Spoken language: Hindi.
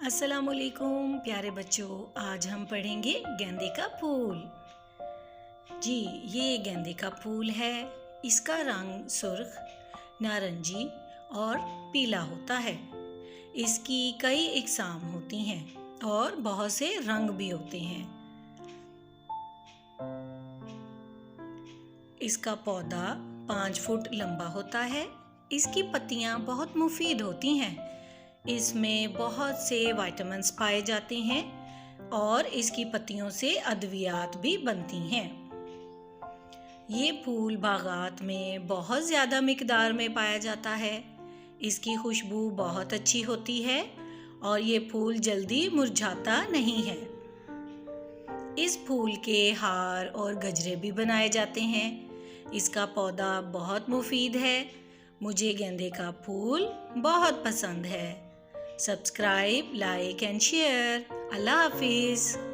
अस्सलामुअलैकुम प्यारे बच्चों, आज हम पढ़ेंगे गेंदे का फूल। जी, ये गेंदे का फूल है। इसका रंग सुर्ख, नारंगी और पीला होता है। इसकी कई इकसाम होती हैं और बहुत से रंग भी होते हैं। इसका पौधा 5 फुट लंबा होता है। इसकी पत्तियां बहुत मुफीद होती हैं। इसमें बहुत से विटामिन्स पाए जाते हैं और इसकी पत्तियों से अद्वियात भी बनती हैं। ये फूल बागात में बहुत ज़्यादा मिकदार में पाया जाता है। इसकी खुशबू बहुत अच्छी होती है और ये फूल जल्दी मुरझाता नहीं है। इस फूल के हार और गजरे भी बनाए जाते हैं। इसका पौधा बहुत मुफीद है। मुझे गेंदे का फूल बहुत पसंद है। Subscribe, like and share. अल्लाह हाफिज़।